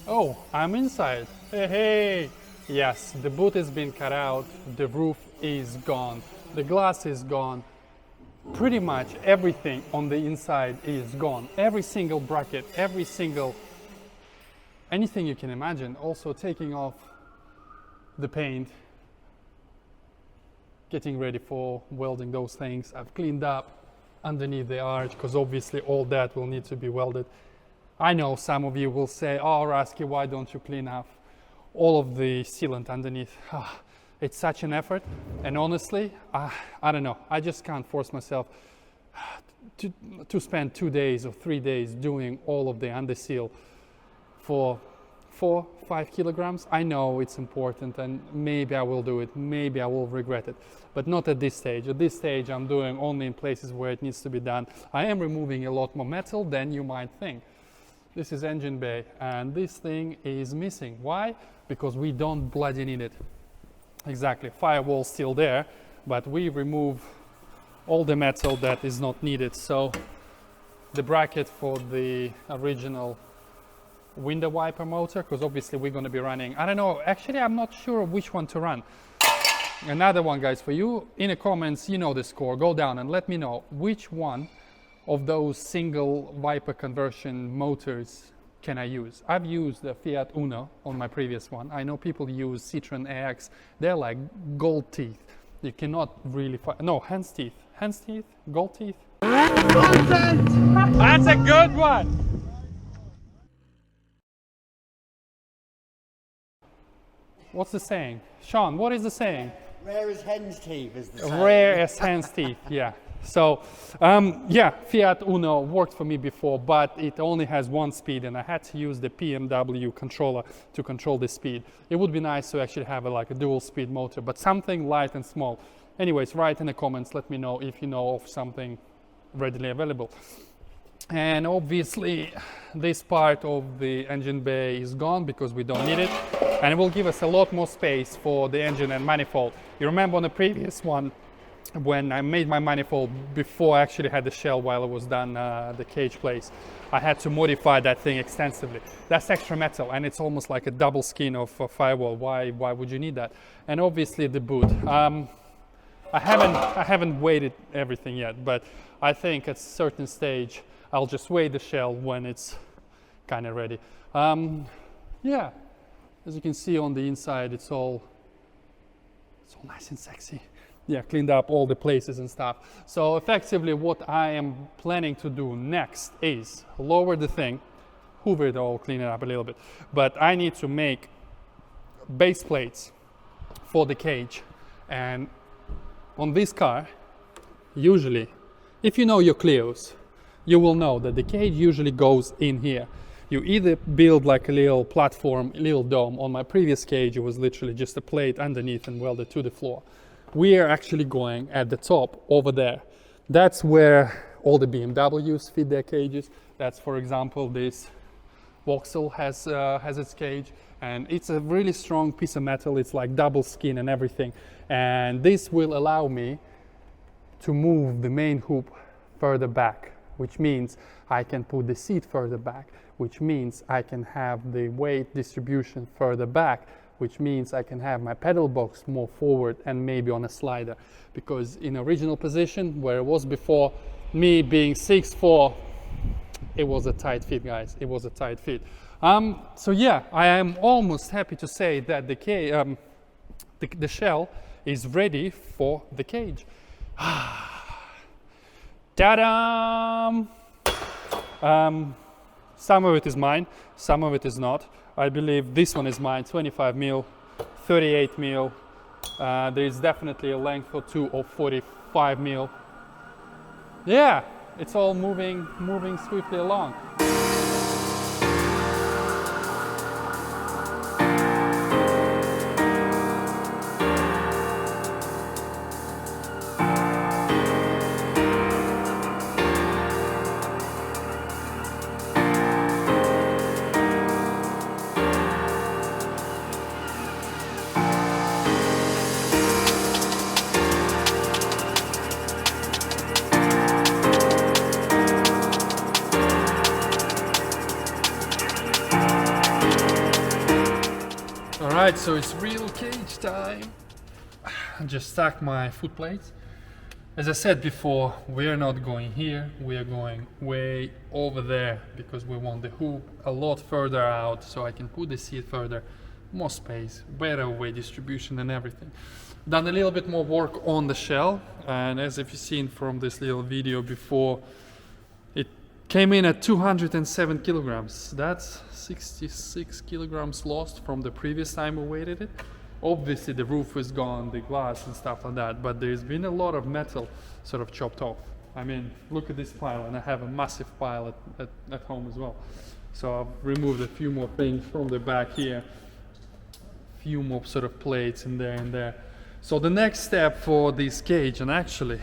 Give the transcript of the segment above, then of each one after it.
Oh, I'm inside. Hey, hey! Yes, the boot has been cut out, the roof is gone, the glass is gone. Pretty much everything on the inside is gone. Every single bracket, every single, anything you can imagine. Also taking off the paint, getting ready for welding those things. I've cleaned up underneath the arch because obviously all that will need to be welded. I know some of you will say, oh Rusky, why don't you clean up all of the sealant underneath? It's such an effort, and honestly, I don't know, I just can't force myself to spend 2 days or 3 days doing all of the underseal for 4-5 kilograms. I know it's important, and maybe I will do it, maybe I will regret it, but not at this stage. At this stage, I'm doing only in places where it needs to be done. I am removing a lot more metal than you might think. This is engine bay, and this thing is missing. Why? Because we don't bloody need it. Exactly, firewall still there, but we remove all the metal that is not needed. So the bracket for the original window wiper motor, because obviously we're going to be running, I don't know, actually I'm not sure which one to run. Another one, guys, for you in the comments, you know the score, go down and let me know which one of those single wiper conversion motors can I use. I've used the Fiat Uno on my previous one. I know people use Citroen AX. They're like gold teeth. You cannot really find, no, hen's teeth, gold teeth. That's a good one. What's the saying? Sean, what is the saying? Rare as hen's teeth is the saying. Rare as hen's teeth, yeah. So, yeah, Fiat Uno worked for me before, but it only has one speed, and I had to use the PMW controller to control the speed. It would be nice to actually have like a dual speed motor, but something light and small. Anyways, write in the comments, let me know if you know of something readily available. And obviously, this part of the engine bay is gone because we don't need it, and it will give us a lot more space for the engine and manifold. You remember on the previous one, when I made my manifold before I actually had the shell while I was done the cage place, I had to modify that thing extensively. That's extra metal, and it's almost like a double skin of a firewall. Why would you need that? And obviously the boot. I haven't weighted everything yet, but I think at a certain stage I'll just weigh the shell when it's kind of ready. Yeah, as you can see on the inside, it's all nice and sexy. Yeah, cleaned up all the places and stuff. So effectively what I am planning to do next is lower the thing, hoover it all, clean it up a little bit. But I need to make base plates for the cage. And on this car, usually, if you know your Clios, you will know that the cage usually goes in here. You either build like a little platform, a little dome. On my previous cage, it was literally just a plate underneath and welded to the floor. We are actually going at the top over there. That's where all the BMWs fit their cages. That's, for example, this Vauxhall has its cage, and it's a really strong piece of metal. It's like double skin and everything. And this will allow me to move the main hoop further back, which means I can put the seat further back, which means I can have the weight distribution further back, which means I can have my pedal box more forward and maybe on a slider. Because in original position, where it was before, me being 6'4", it was a tight fit, guys. It was a tight fit. So yeah, I am almost happy to say that the shell is ready for the cage. Ta-da! Some of it is mine, some of it is not. I believe this one is mine, 25 mil, 38 mil. There is definitely a length for 2 of 45 mil. Yeah, it's all moving swiftly along. Alright, so it's real cage time. I just stack my foot plates. As I said before, we're not going here, we are going way over there because we want the hoop a lot further out so I can put the seat further, more space, better weight distribution and everything. Done a little bit more work on the shell, and as if you've seen from this little video before, it came in at 207 kilograms. That's 66 kilograms lost from the previous time we weighted it. Obviously the roof is gone, the glass and stuff like that, but there's been a lot of metal sort of chopped off. I mean, look at this pile, and I have a massive pile at home as well. So I've removed a few more things from the back here, a few more sort of plates in there and there. So the next step for this cage, and actually,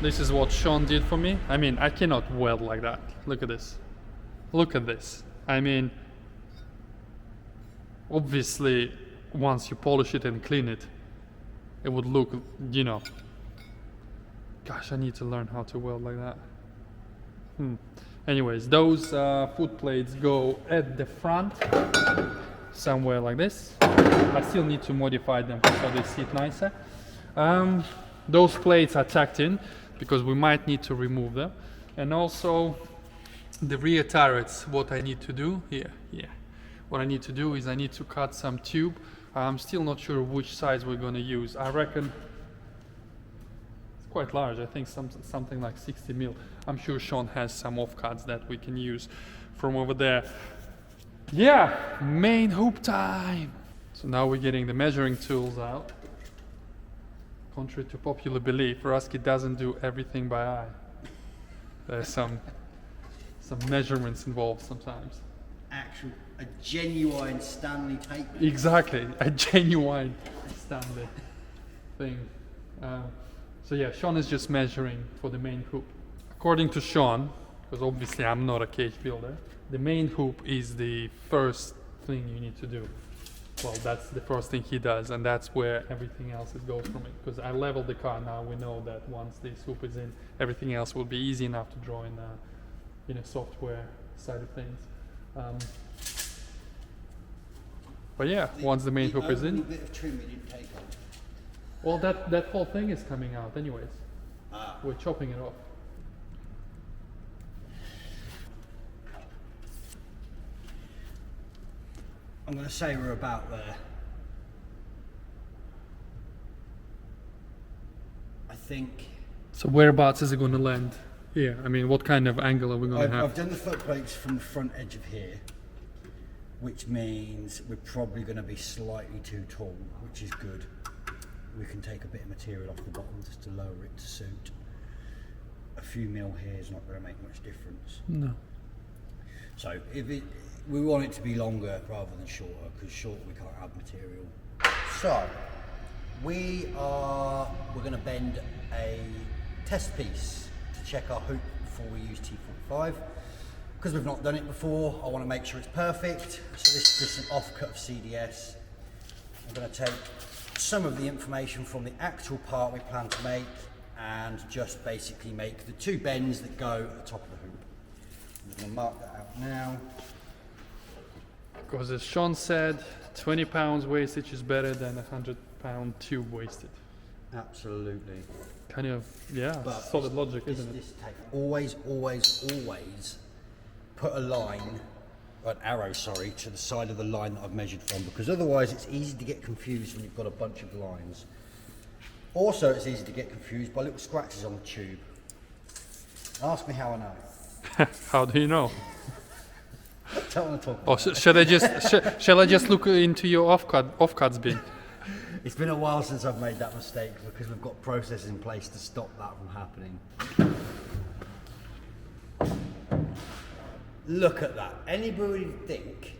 this is what Sean did for me. I mean, I cannot weld like that. Look at this. Look at this. I mean, obviously, once you polish it and clean it, it would look, you know, gosh, I need to learn how to weld like that. Anyways, those foot plates go at the front, somewhere like this. I still need to modify them so they sit nicer. Those plates are tacked in because we might need to remove them. And also the rear turrets, what I need to do here, what I need to do is I need to cut some tube. I'm still not sure which size we're going to use. I reckon it's quite large. I think something like 60 mil. I'm sure Sean has some offcuts that we can use from over there. Yeah, main hoop time. So now we're getting the measuring tools out. Contrary to popular belief, Rusky doesn't do everything by eye. There's some measurements involved sometimes. A genuine Stanley tape. Exactly, a genuine Stanley thing. So yeah, Sean is just measuring for the main hoop. According to Sean, because obviously I'm not a cage builder, the main hoop is the first thing you need to do. Well, that's the first thing he does, and that's where everything else goes from it. Because I leveled the car now, we know that once this hoop is in, everything else will be easy enough to draw in a software side of things. But yeah, once the main hoop is in. Bit of trim you didn't take on. Well, that whole thing is coming out anyways. We're chopping it off. I'm going to say we're about there. I think. So whereabouts is it going to land? Here, I mean, what kind of angle are we going to have? I've done the foot plates from the front edge of here, which means we're probably going to be slightly too tall, which is good. We can take a bit of material off the bottom just to lower it to suit. A few mil here is not going to make much difference. No. So we want it to be longer rather than shorter, because shorter we can't add material. So we're going to bend a test piece to check our hoop before we use T45. Because we've not done it before, I want to make sure it's perfect. So this is just an offcut of CDS. I'm going to take some of the information from the actual part we plan to make and just basically make the two bends that go at the top of the hoop. I'm just going to mark that out now. Because as Sean said, 20 pounds wastage is better than a 100-pound tube wasted. Absolutely. Kind of, yeah, but solid logic, isn't it? Always put a line, an arrow, sorry, to the side of the line that I've measured from, because otherwise it's easy to get confused when you've got a bunch of lines. Also, it's easy to get confused by little scratches on the tube. Ask me how I know. How do you know? Don't want to talk about shall I just look into your offcuts bin? It's been a while since I've made that mistake, because we've got processes in place to stop that from happening. Look at that. Anybody would think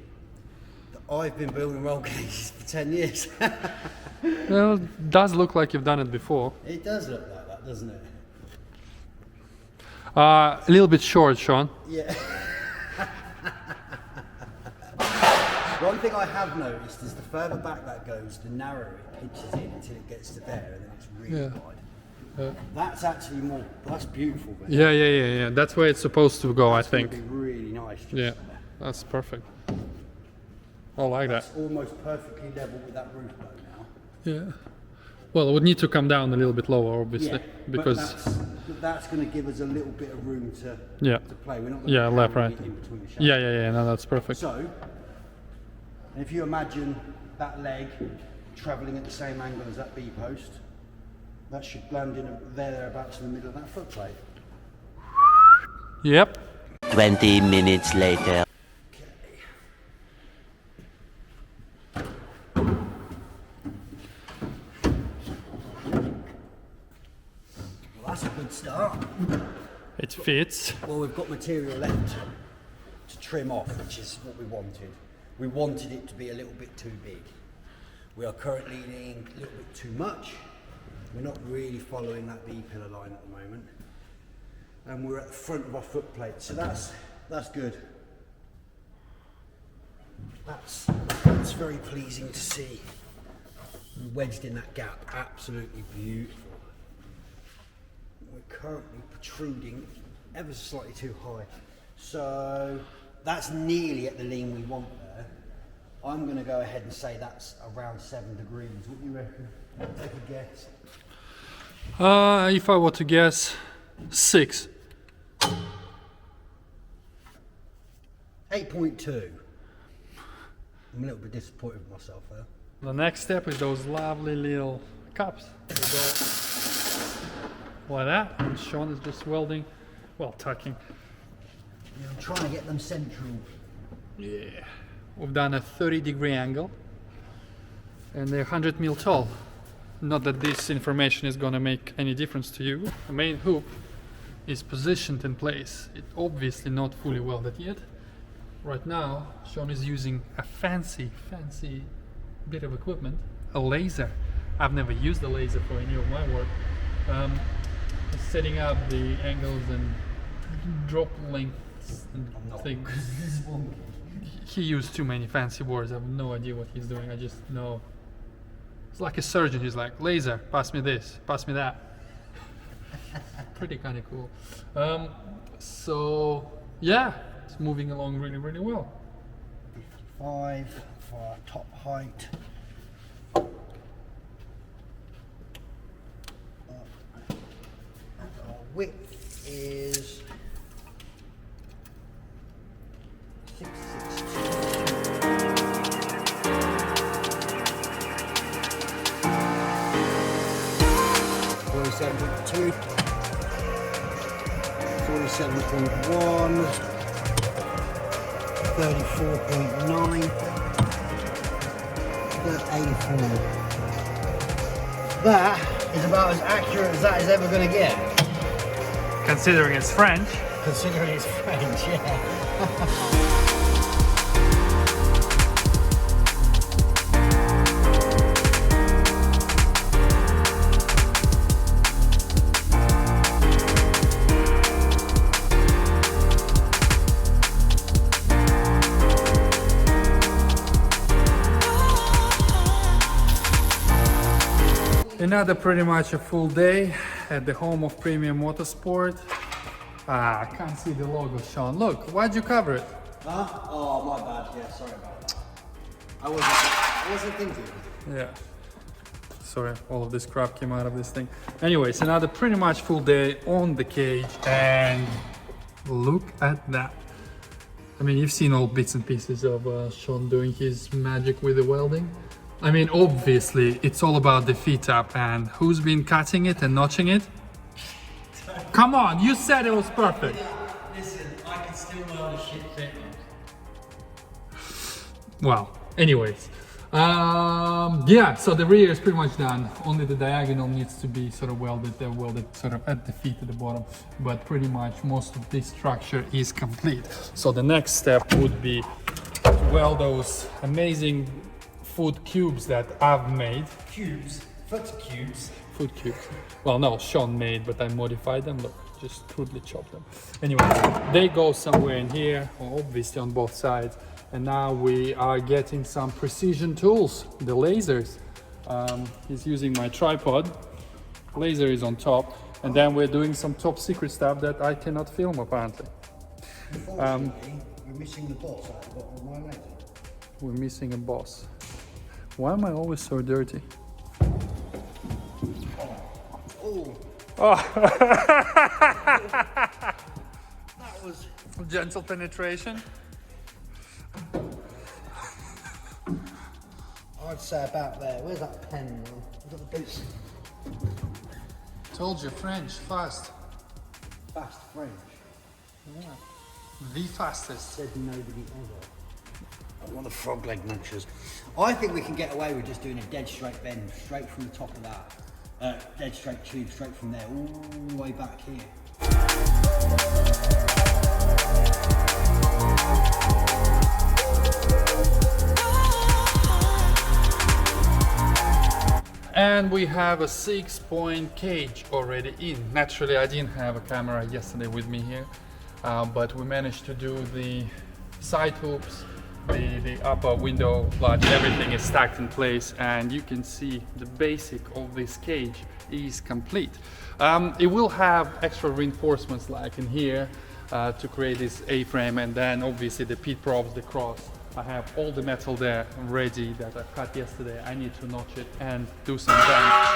that I've been building roll cages for 10 years. Well, it does look like you've done it before. It does look like that, doesn't it? A little bit short, Sean. Yeah. One thing I have noticed is the further back that goes, the narrower it pitches in until it gets to there, and then it's really wide. That's actually more. That's beautiful. Yeah. That's where it's supposed to go, I think. It'd be really nice. Yeah, that's perfect. I like that. It's almost perfectly level with that roof though now. Yeah. Well, it would need to come down a little bit lower, obviously, because but that's going to give us a little bit of room to play. We're not yeah, left, right. in between the shafts. Yeah. No, that's perfect. So, if you imagine that leg travelling at the same angle as that B post, that should land in thereabouts in the middle of that foot plate. Yep. 20 minutes later. That's a good start. It fits. Well, we've got material left to trim off, which is what we wanted. We wanted it to be a little bit too big. We are currently needing a little bit too much. We're not really following that B-pillar line at the moment. And we're at the front of our foot plate, so that's good. That's very pleasing to see. Wedged in that gap, absolutely beautiful. We're currently protruding ever so slightly too high. So that's nearly at the lean we want there. I'm going to go ahead and say that's around 7 degrees. What do you reckon? Take a guess. If I were to guess, 6. 8.2. I'm a little bit disappointed with myself there. The next step is those lovely little cups. They go like that, and Sean is just welding, well, tucking. Yeah, I'm trying to get them central. Yeah. We've done a 30-degree angle, and they're 100 mil tall. Not that this information is going to make any difference to you. The main hoop is positioned in place. It's obviously not fully welded yet. Right now, Sean is using a fancy bit of equipment, a laser. I've never used a laser for any of my work. Setting up the angles and drop lengths and things. He used too many fancy words. I have no idea what he's doing. I just know. It's like a surgeon. He's like, laser, pass me this, pass me that. Pretty kind of cool. So yeah, it's moving along really well. 55 for our top height. Our width is 662. 47.2, 47.1, 34.9, 84. That is about as accurate as that is ever going to get. Considering it's French. Considering it's French, yeah. Another pretty much a full day at the home of Premium Motorsport. I can't see the logo, Sean. Look, why'd you cover it? Huh? Oh, my bad. Yeah, sorry about that. I wasn't thinking. Yeah. Sorry, all of this crap came out of this thing. Anyways, another pretty much full day on the cage, and look at that. I mean, you've seen all bits and pieces of Sean doing his magic with the welding. I mean, obviously, it's all about the feet up, and who's been cutting it and notching it? Come on, you said it was perfect. Listen, I can still weld a shit fit. Well, anyways. Yeah, so the rear is pretty much done. Only the diagonal needs to be sort of welded. They're welded sort of at the feet at the bottom, but pretty much most of this structure is complete. So the next step would be to weld those amazing foot cubes that I've made. Cubes? Foot cubes? Foot cubes. Well, no, Sean made, but I modified them. Look, just crudely chopped them. Anyway, they go somewhere in here, obviously on both sides. And now we are getting some precision tools, the lasers. He's using my tripod. Laser is on top. And then we're doing some top secret stuff that I cannot film apparently. Unfortunately, we're missing the boss at the bottom of my laser. we're missing a boss. Why am I always so dirty? Oh, Oh, that was... gentle penetration. I'd say about there. Where's that pen? Is that the boots? Told you, French, fast. Fast French. Yeah. The fastest. Said nobody ever. I want the frog leg munchers. I think we can get away with just doing a dead straight bend, straight from the top of that. Dead straight tube, straight from there, all the way back here. And we have a 6-point cage already in. Naturally, I didn't have a camera yesterday with me here, but we managed to do the side hoops, the upper window latch, everything is stacked in place, and you can see the basic of this cage is complete. It will have extra reinforcements like in here to create this A-frame, and then obviously the pit props, the cross. I have all the metal there ready that I cut yesterday. I need to notch it and do some bend.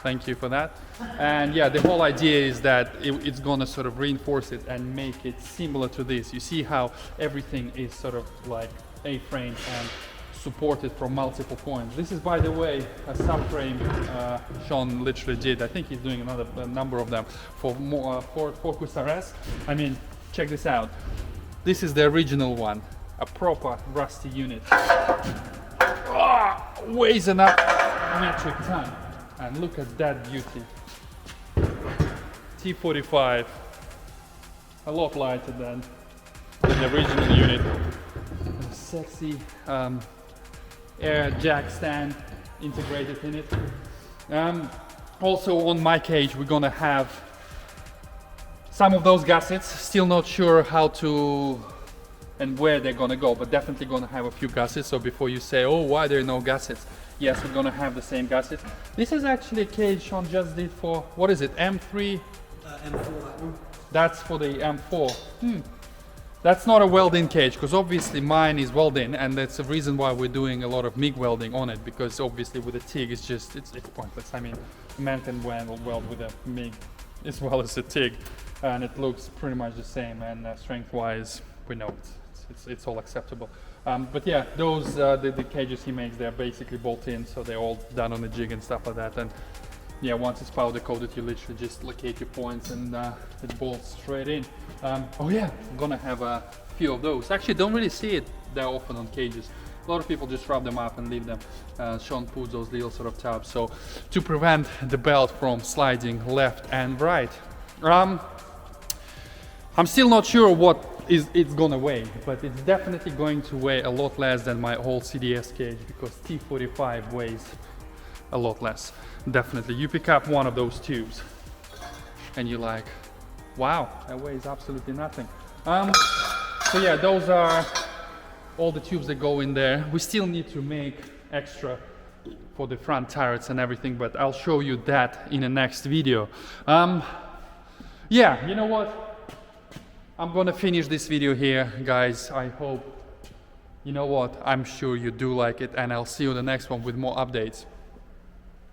Thank you for that. And yeah, the whole idea is that it's gonna sort of reinforce it and make it similar to this. You see how everything is sort of like A-frame and supported from multiple points. This is, by the way, a subframe Sean literally did. I think he's doing a number of them for Focus RS. I mean, check this out. This is the original one, a proper rusty unit. Weighs enough metric ton. And look at that beauty. T45, a lot lighter than the original unit. Sexy air jack stand integrated in it. Also on my cage we're gonna have some of those gussets. Still not sure how to and where they're gonna go, but definitely gonna have a few gussets. So before you say, oh, why there are no gussets? Yes, we're gonna have the same gussets. This is actually a cage Sean just did for, what is it, M3? M4, that one. That's for the M4. That's not a weld-in cage, because obviously mine is weld-in, and that's the reason why we're doing a lot of MIG welding on it, because obviously with a TIG it's just, it's pointless. I mean, a man can weld with a MIG as well as a TIG, and it looks pretty much the same, and strength-wise, we know it's all acceptable. But yeah, those the cages he makes, they're basically bolt-in, so they're all done on a jig and stuff like that. And yeah, once it's powder coated, you literally just locate your points and it bolts straight in. Oh yeah, I'm gonna have a few of those. Actually, don't really see it that often on cages. A lot of people just rub them up and leave them. Sean puts those little sort of tabs, so to prevent the belt from sliding left and right. I'm still not sure what it's gonna weigh, but it's definitely going to weigh a lot less than my whole CDS cage, because T45 weighs a lot less. Definitely, you pick up one of those tubes and you're like, wow, that weighs absolutely nothing. So yeah, those are all the tubes that go in there. We still need to make extra for the front turrets and everything, but I'll show you that in the next video. Yeah, you know what? I'm gonna finish this video here, guys. I hope, you know what, I'm sure you do like it, and I'll see you in the next one with more updates.